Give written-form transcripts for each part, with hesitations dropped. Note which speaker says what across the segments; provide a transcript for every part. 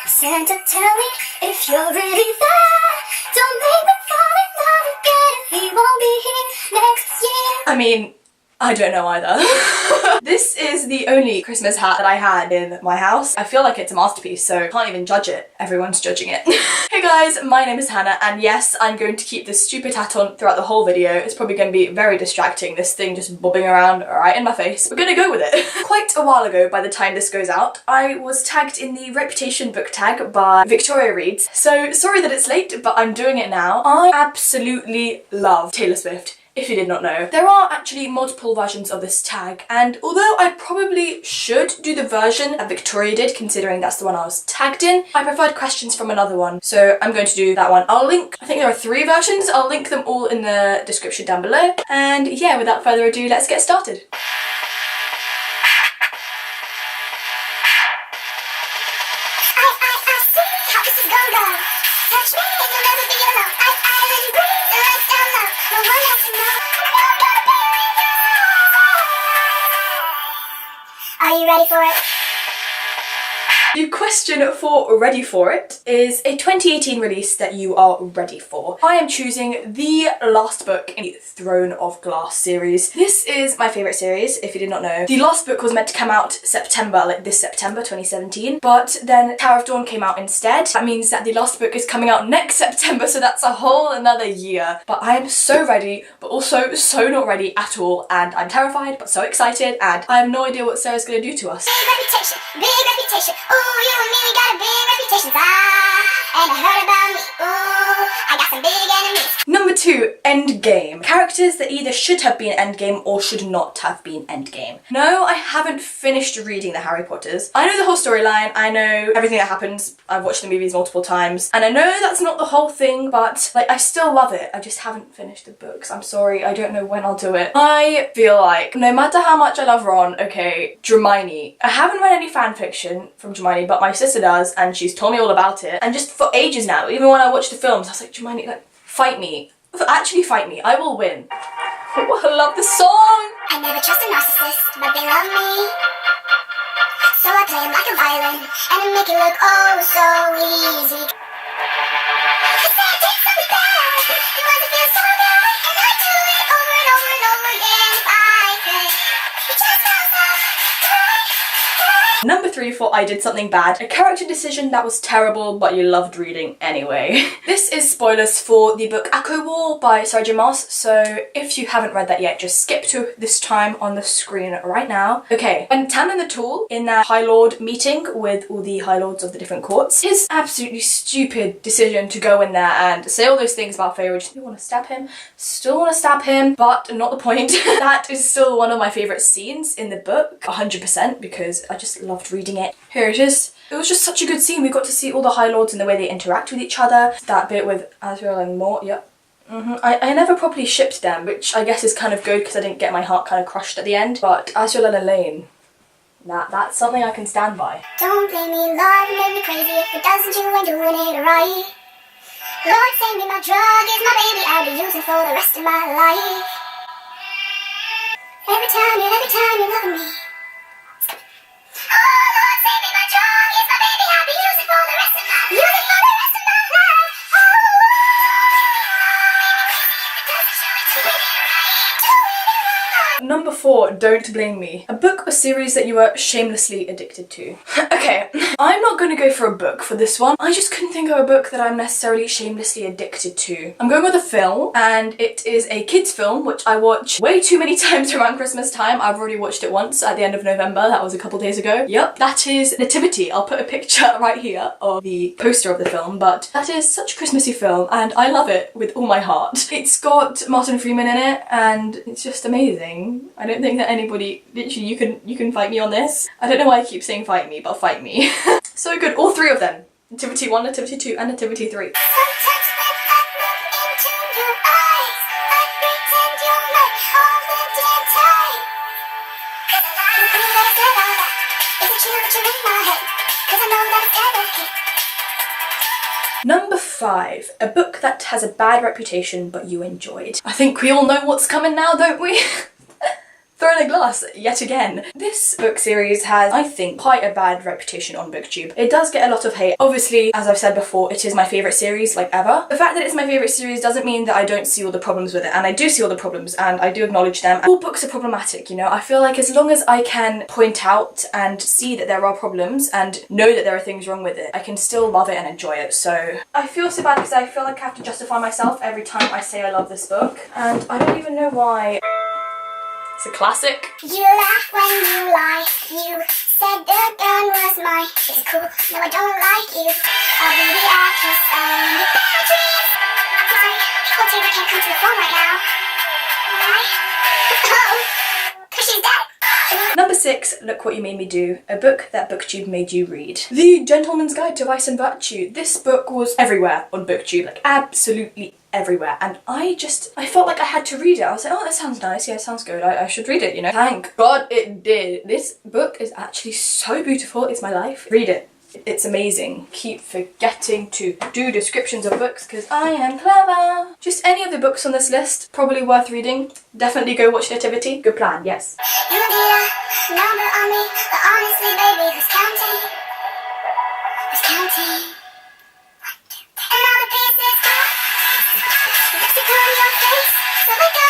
Speaker 1: Santa, tell me if you're really there. Don't make me fall in love again if he won't be here next year.
Speaker 2: I mean, I don't know either. This is the only Christmas hat that I had in my house. I feel like it's a masterpiece, so I can't even judge it. Everyone's judging it. Hey guys, my name is Hannah, and yes, I'm going to keep this stupid hat on throughout the whole video. It's probably going to be very distracting, this thing just bobbing around right in my face. We're gonna go with it. Quite a while ago, by the time this goes out, I was tagged in the Reputation book tag by Victoria Reads. So sorry that it's late, but I'm doing it now. I absolutely love Taylor Swift. If you did not know. There are actually multiple versions of this tag, and although I probably should do the version that Victoria did, considering that's the one I was tagged in, I preferred questions from another one, so I'm going to do that one. I'll link, I think there are 3 versions, I'll link them all in the description down below, and yeah, without further ado, let's get started.
Speaker 1: Are you ready for it?
Speaker 2: The question for Ready For It is a 2018 release that you are ready for. I am choosing the last book in the Throne of Glass series. This is my favourite series, if you did not know. The last book was meant to come out September, like this September 2017, but then Tower of Dawn came out instead. That means that the last book is coming out next September, so that's a whole another year. But I am so ready, but also so not ready at all, and I'm terrified, but so excited, and I have no idea what Sarah's gonna do to us.
Speaker 1: Big reputation. Ooh, you and me got a big reputation. And I heard about me. Ooh, I got some big enemies.
Speaker 2: Number 2, Endgame. Characters that either should have been Endgame or should not have been Endgame. No, I haven't finished reading the Harry Potters. I know the whole storyline, I know everything that happens, I've watched the movies multiple times, and I know that's not the whole thing, but like I still love it. I just haven't finished the books. I'm sorry, I don't know when I'll do it. I feel like no matter how much I love Ron, okay, Hermione. I haven't read any fan fiction from Hermione, but my sister does, and she's told me all about it, and just for ages now, even when I watched the films, I was like, Hermione, like, fight me. Actually fight me. I will win. Oh, I love the song!
Speaker 1: I never trust a narcissist, but they love me. So I play him like a violin, and I make it look oh so easy. They say I did something bad, you want to feel so bad, and I do it over and over and over again if I could. It just feels so good.
Speaker 2: Number 3 for I Did Something Bad, a character decision that was terrible but you loved reading anyway. This is spoilers for the book Echo War by Sarah J Maas, so if you haven't read that yet, just skip to this time on the screen right now. Okay, when Tam and the Tool in their High Lord meeting with all the High Lords of the different courts, his absolutely stupid decision to go in there and say all those things about Feyre, still want to stab him, but not the point. That is still one of my favourite scenes in the book, 100%, because I just loved reading it. Here it is. It was just such a good scene. We got to see all the High Lords and the way they interact with each other. That bit with Azriel and Mort, yep. I never properly shipped them, which I guess is kind of good because I didn't get my heart kind of crushed at the end. But Azriel and Elaine, that's something I can stand by.
Speaker 1: Don't blame me, love made me crazy. If it doesn't, you ain't doing it right. Lord, save me, my drug is my baby. I'll be using for the rest of my life. Every time you're loving me. Oh, Lord, save me, my drug is my baby. I'll be using for the rest of my life.
Speaker 2: Number 4, Don't Blame Me. A book or series that you were shamelessly addicted to. Okay, I'm not going to go for a book for this one. I just couldn't think of a book that I'm necessarily shamelessly addicted to. I'm going with a film, and it is a kids film, which I watch way too many times around Christmas time. I've already watched it once at the end of November. That was a couple days ago. Yep, that is Nativity. I'll put a picture right here of the poster of the film, but that is such a Christmassy film, and I love it with all my heart. It's got Martin Freeman in it, and it's just amazing. I don't think that anybody, literally, you can fight me on this. I don't know why I keep saying fight me, but fight me. So good, all 3 of them. Nativity 1, Nativity 2, and Nativity 3. Number 5, a book that has a bad reputation but you enjoyed. I think we all know what's coming now, don't we? Throwing a glass yet again. This book series has, I think, quite a bad reputation on BookTube. It does get a lot of hate. Obviously, as I've said before, it is my favourite series, like ever. The fact that it's my favourite series doesn't mean that I don't see all the problems with it, and I do see all the problems and I do acknowledge them. All books are problematic, you know? I feel like as long as I can point out and see that there are problems and know that there are things wrong with it, I can still love it and enjoy it. So I feel so bad because I feel like I have to justify myself every time I say I love this book, and I don't even know why. It's a classic.
Speaker 1: You laugh when you lie. You said the gun was mine. Is it cool? No, I don't like you. I'll be the actress and the actress. Sorry, people think I can't come to the phone right now. Why? Oh, 'cause she's dead.
Speaker 2: Number 6, Look What You Made Me Do, a book that BookTube made you read. The Gentleman's Guide to Vice and Virtue. This book was everywhere on BookTube, like absolutely everywhere, and I felt like I had to read it. I was like, oh, that sounds nice, yeah, it sounds good, I should read it, you know. Thank God it did. This book is actually so beautiful, it's my life. Read it. It's amazing. Keep forgetting to do descriptions of books because I am clever. Just any of the books on this list, probably worth reading. Definitely go watch Nativity. Good plan, yes.
Speaker 1: You did a number on me, but honestly, baby, who's counting? Who's counting? And all the pieces fall. Lipstick on your face, so let go.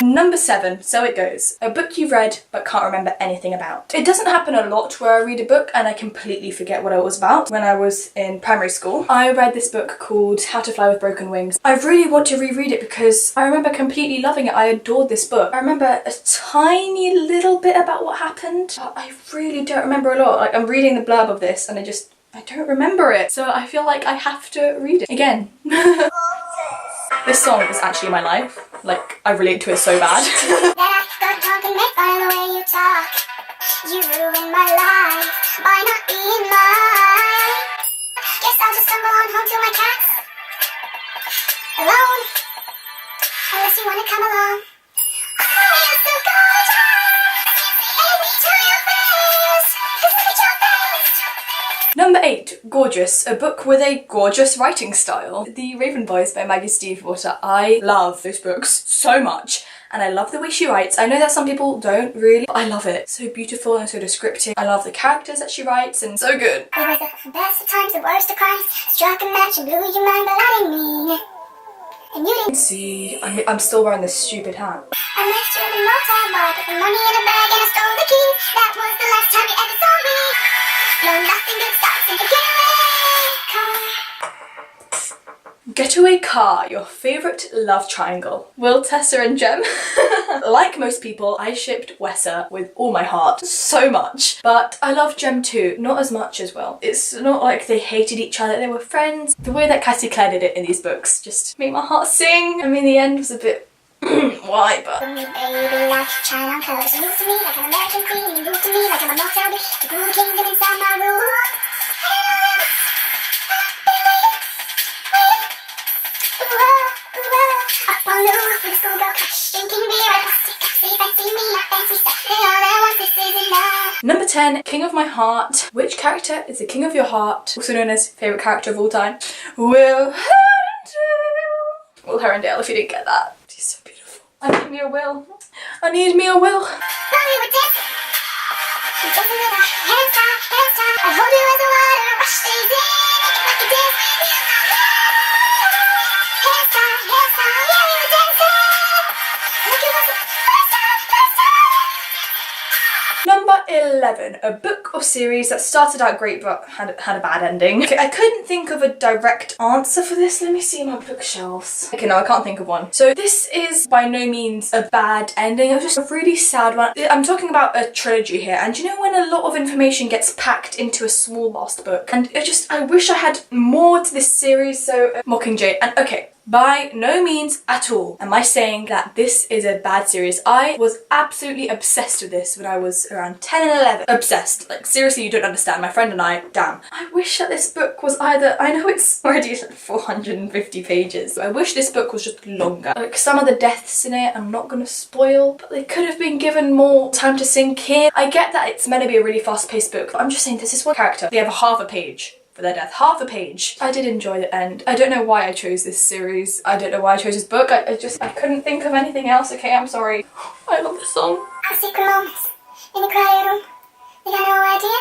Speaker 2: Number 7, So It Goes. A book you've read but can't remember anything about. It doesn't happen a lot where I read a book and I completely forget what it was about. When I was in primary school, I read this book called How to Fly with Broken Wings. I really want to reread it because I remember completely loving it. I adored this book. I remember a tiny little bit about what happened, but I really don't remember a lot. Like, I'm reading the blurb of this and I don't remember it. So I feel like I have to read it again. This song is actually my life. Like, I relate to it so bad.
Speaker 1: Then I got drunk and made fun of the way you talk. You ruined my life by not being mine. Guess I'll just stumble on home to my cats. Alone. Unless you wanna come along. Oh, you're so gorgeous. Take me to your face. Look at your face.
Speaker 2: Number 8, Gorgeous, a book with a gorgeous writing style. The Raven Boys by Maggie Stiefvater. I love those books so much, and I love the way she writes. I know that some people don't really, but I love it. So beautiful and so descriptive. I love the characters that she writes, and so good.
Speaker 1: It was the best of times, the worst of crimes. Struck a match and blew your mind, but I didn't mean it. And you didn't
Speaker 2: See, I'm still wearing this stupid hat.
Speaker 1: I missed you in the motel bar, put the money in a bag and I stole the key. That was the last time you ever saw me. No, nothing good starts in the getaway car.
Speaker 2: Getaway Car, your favourite love triangle. Will, Tessa and Jem. Like most people, I shipped Wessa with all my heart. So much. But I love Jem too. Not as much as Will. It's not like they hated each other, they were friends. The way that Cassie Clare did it in these books just made my heart sing. I mean, the end was a bit why, but...
Speaker 1: For me, baby, like China on colors. You move to me like an American queen. You move to me like I'm a motel bitch. The blue kingdom inside my room. Up on the roof with a schoolgirl crush, drinking beer at a plastic taxi. Fancy me, not fancy stuff. And all I want this is enough.
Speaker 2: Number 10, King of My Heart. Which character is the king of your heart? Also known as favourite character of all time. Will Herondale. Will Herondale, if you didn't get that. He's so beautiful. I need me a Will. I need me a Will.
Speaker 1: While we were dancing, we dancing with our hands tied, hands tied. I hold you as the water rush stays in. Make it like a dance. Hands tied, yeah, we were dancing. Like it was the first time, first time.
Speaker 2: Number 11, a book or series that started out great but had a bad ending. Okay, I couldn't think of a direct answer for this. Let me see my bookshelves. Okay, no, I can't think of one. So this is by no means a bad ending. It was just a really sad one. I'm talking about a trilogy here, and you know when a lot of information gets packed into a small last book? And I wish I had more to this series, so Mockingjay. And okay, by no means at all am I saying that this is a bad series. I was absolutely obsessed with this when I was around 10 and 11. Obsessed. Like, seriously, you don't understand. My friend and I, damn. I wish that this book was either, I know it's already like 450 pages, but I wish this book was just longer. Like, some of the deaths in it, I'm not gonna spoil, but they could have been given more time to sink in. I get that it's meant to be a really fast-paced book, but I'm just saying this is one character. They have a half a page for their death. Half a page. I did enjoy the end. I don't know why I chose this series. I don't know why I chose this book. I couldn't think of anything else. Okay, I'm sorry. I love this song.
Speaker 1: I Our secret moments in the crowded room. They got no idea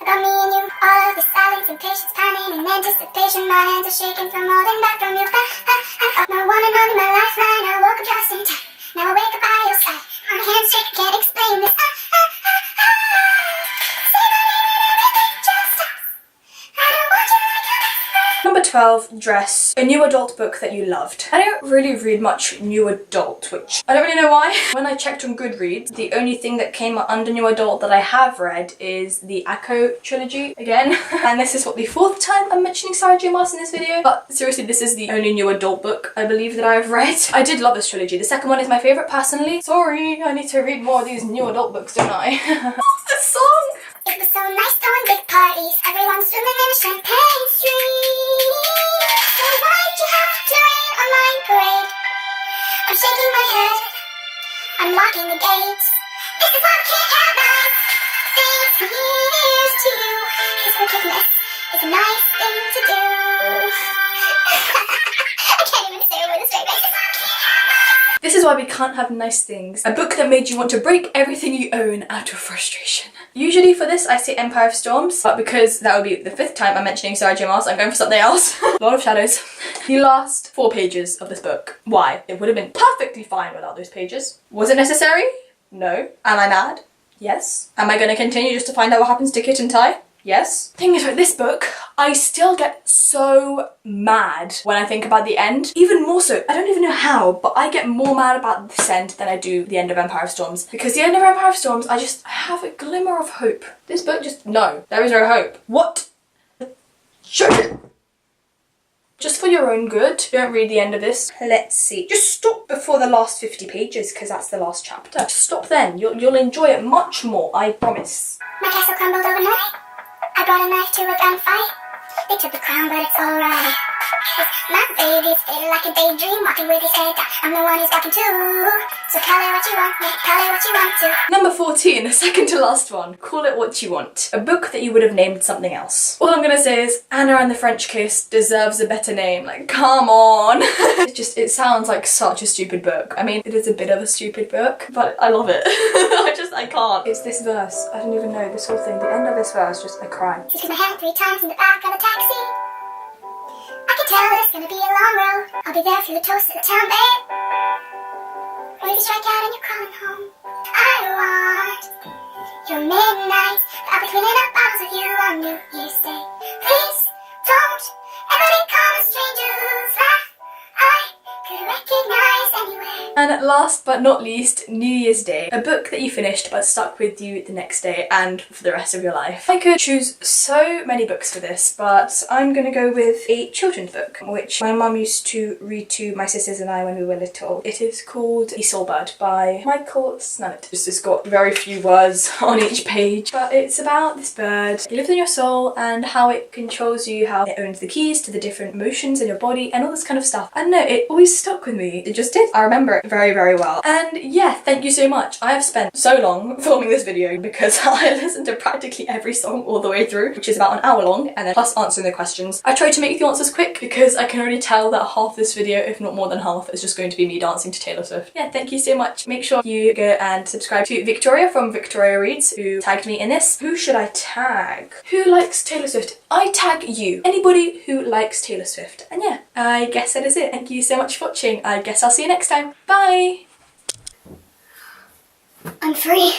Speaker 1: about me and you. All of the silence and patience, pining and anticipation. My hands are shaking from holding back from you. My one and only, my lifeline. I woke up just in time. Now I wake up by your side. My hands shake, can't explain this. Say my name and everything just stops. I don't want you like a best friend.
Speaker 2: Number 12, Dress, a new adult book that you loved. I don't really read much new adult, which I don't really know why. When I checked on Goodreads, the only thing that came under new adult that I have read is the Echo trilogy again. And this is what, the 4th time I'm mentioning Sarah J Maas in this video. But seriously, this is the only new adult book I believe that I've read. I did love this trilogy. The second one is my favourite personally. Sorry, I need to read more of these new adult books, don't I? This song!
Speaker 1: It was so nice throwing big parties. Everyone swimming in a champagne stream. So why'd you have to rain on my parade? I'm shaking my head. I'm locking the gates. This is why I can't have nice things. Here's to you. 'Cause forgiveness is a nice thing to do. I can't even say it with a straight face.
Speaker 2: This is why we can't have nice things. A book that made you want to break everything you own out of frustration. Usually for this I say Empire of Storms, but because that would be the 5th time I'm mentioning Sarah J Maas, I'm going for something else. A lot of shadows. The last 4 pages of this book. Why? It would have been perfectly fine without those pages. Was it necessary? No. Am I mad? Yes. Am I going to continue just to find out what happens to Kit and Ty? Yes. Thing is, with this book, I still get so mad when I think about the end. Even more so, I don't even know how, but I get more mad about this end than I do the end of Empire of Storms. Because the end of Empire of Storms, I have a glimmer of hope. This book just, no, there is no hope. What? Shut it! Just for your own good, don't read the end of this. Let's see. Just stop before the last 50 pages, because that's the last chapter. Just stop then. You'll enjoy it much more, I promise.
Speaker 1: My castle crumbled overnight. I brought a knife to a gunfight. They took the crown, but it's alright. 'Cause my baby's faded like a daydream, walking with his head down. I'm the one he's walking to. So call it what you want, yeah, call it what you want to.
Speaker 2: Number 14, the second to last one. Call It What You Want. A book that you would have named something else. All I'm gonna say is Anna and the French Kiss deserves a better name. Like, come on. It sounds like such a stupid book. I mean, it is a bit of a stupid book, but I love it. I can't. It's this verse. I don't even know this whole thing. The end of this verse, just I cry.
Speaker 1: You took my hand 3 times in the back of the taxi. I can tell that it's gonna be a long road. I'll be there through the toast of the town, babe. When you strike out and you're crawling home, I want your midnights. I'll be cleaning up bottles of you on New Year's Day. Please don't ever become a stranger whose laugh I could recognize anywhere.
Speaker 2: And last but not least, New Year's Day. A book that you finished but stuck with you the next day and for the rest of your life. I could choose so many books for this, but I'm gonna go with a children's book, which my mum used to read to my sisters and I when we were little. It is called The Soulbird by Michael Snunnett. It's got very few words on each page, but it's about this bird. It lives in your soul and how it controls you, how it owns the keys to the different emotions in your body and all this kind of stuff. I don't know, it always stuck with me. It just did. I remember it very, very well. And yeah, thank you so much. I have spent so long filming this video because I listened to practically every song all the way through, which is about an hour long, and then plus answering the questions. I tried to make the answers quick because I can already tell that half this video, if not more than half, is just going to be me dancing to Taylor Swift. Yeah, thank you so much. Make sure you go and subscribe to Victoria from Victoria Reads, who tagged me in this. Who should I tag? Who likes Taylor Swift? I tag you. Anybody who likes Taylor Swift. And yeah, I guess that is it. Thank you so much for watching. I guess I'll see you next time. Bye!
Speaker 1: I'm free.